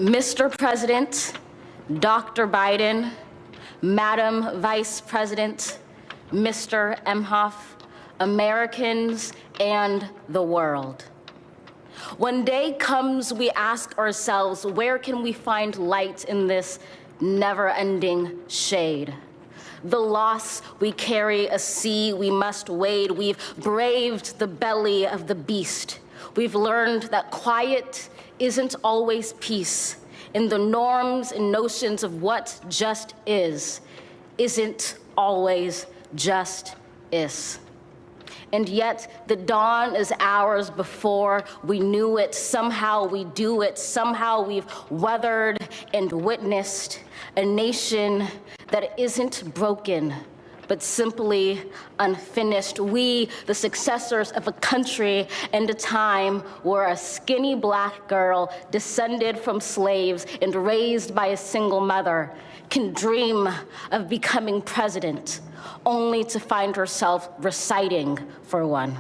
Mr. President, Dr. Biden, Madam Vice President, Mr. Emhoff, Americans, and the world. When day comes, we ask ourselves, where can we find light in this never-ending shade? The loss we carry, a sea we must wade. We've braved the belly of the beast. We've learned that quiet isn't always peace, and the norms and notions of what just isn't always just is. And yet the dawn is ours before we knew it. Somehow we do it. Somehow we've weathered and witnessed a nation that isn't broken, but simply unfinished. We, the successors of a country and a time where a skinny black girl descended from slaves and raised by a single mother can dream of becoming president, only to find herself reciting for one.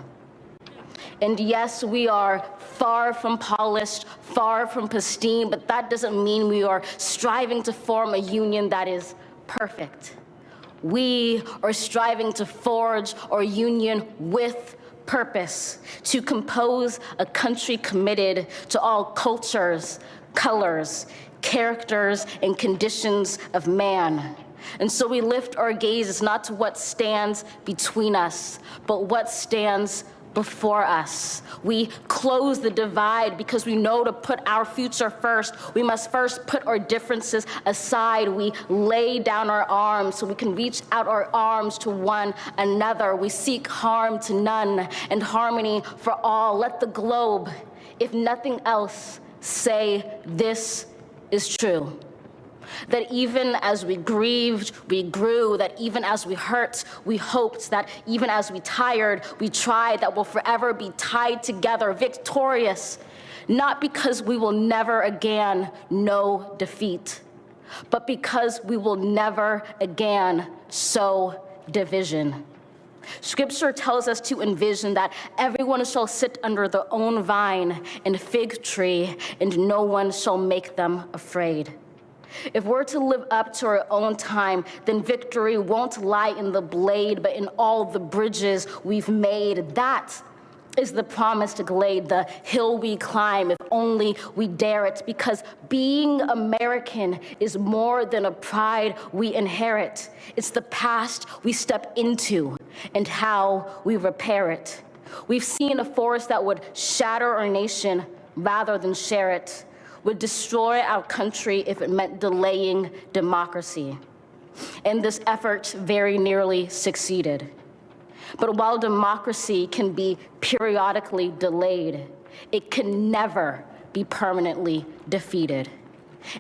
And yes, we are far from polished, far from pristine, but that doesn't mean we are striving to form a union that is perfect. We are striving to forge our union with purpose, to compose a country committed to all cultures, colors, characters, and conditions of man. And so we lift our gaze not to what stands between us, but what stands before us. We close the divide because we know to put our future first. We must first put our differences aside. We lay down our arms so we can reach out our arms to one another. We seek harm to none and harmony for all. Let the globe, if nothing else, say this is true. That even as we grieved, we grew, that even as we hurt, we hoped, that even as we tired, we tried, that we'll forever be tied together, victorious, not because we will never again know defeat, but because we will never again sow division. Scripture tells us to envision that everyone shall sit under their own vine and fig tree, and no one shall make them afraid. If we're to live up to our own time, then victory won't lie in the blade, but in all the bridges we've made. That is the promised glade, the hill we climb, if only we dare it, because being American is more than a pride we inherit. It's the past we step into and how we repair it. We've seen a force that would shatter our nation rather than share it, would destroy our country if it meant delaying democracy. And this effort very nearly succeeded. But while democracy can be periodically delayed, it can never be permanently defeated.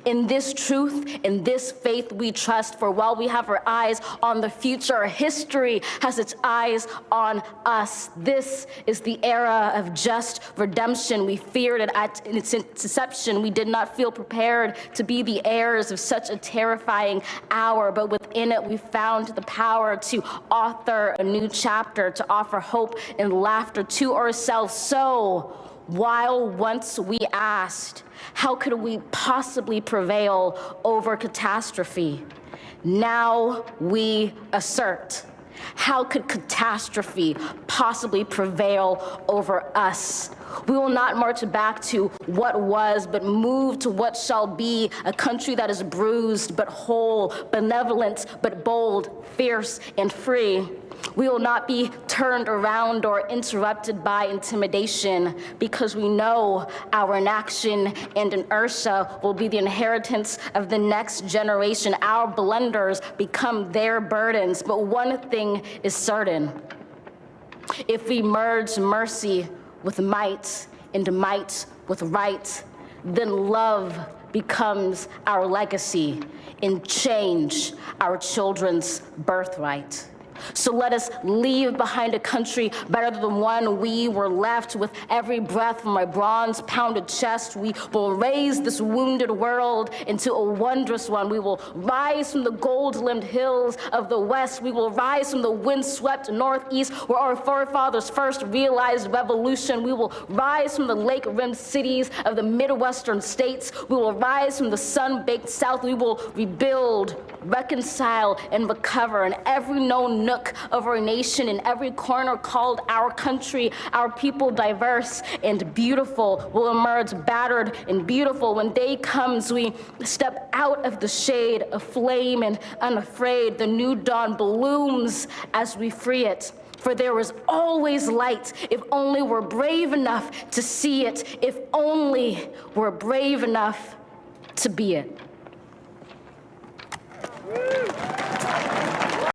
In this truth, in this faith we trust, for while we have our eyes on the future, history has its eyes on us. This is the era of just redemption. We feared it at its inception. We did not feel prepared to be the heirs of such a terrifying hour, but within it we found the power to author a new chapter, to offer hope and laughter to ourselves. So, while once we asked, how could we possibly prevail over catastrophe? Now we assert, how could catastrophe possibly prevail over us? We will not march back to what was, but move to what shall be, a country that is bruised but whole, benevolent but bold, fierce and free. We will not be turned around or interrupted by intimidation, because we know our inaction and inertia will be the inheritance of the next generation. Our blunders become their burdens. But one thing is certain: if we merge mercy with might and might with right, then love becomes our legacy and change our children's birthright. So let us leave behind a country better than the one we were left. With every breath from my bronze-pounded chest, we will raise this wounded world into a wondrous one. We will rise from the gold-limbed hills of the West. We will rise from the windswept Northeast, where our forefathers first realized revolution. We will rise from the lake-rimmed cities of the Midwestern states. We will rise from the sun-baked South. We will rebuild, reconcile, and recover in every known nook of our nation, in every corner called our country. Our people, diverse and beautiful, will emerge battered and beautiful. When day comes, we step out of the shade, aflame and unafraid. The new dawn blooms as we free it. For there is always light, if only we're brave enough to see it, if only we're brave enough to be it.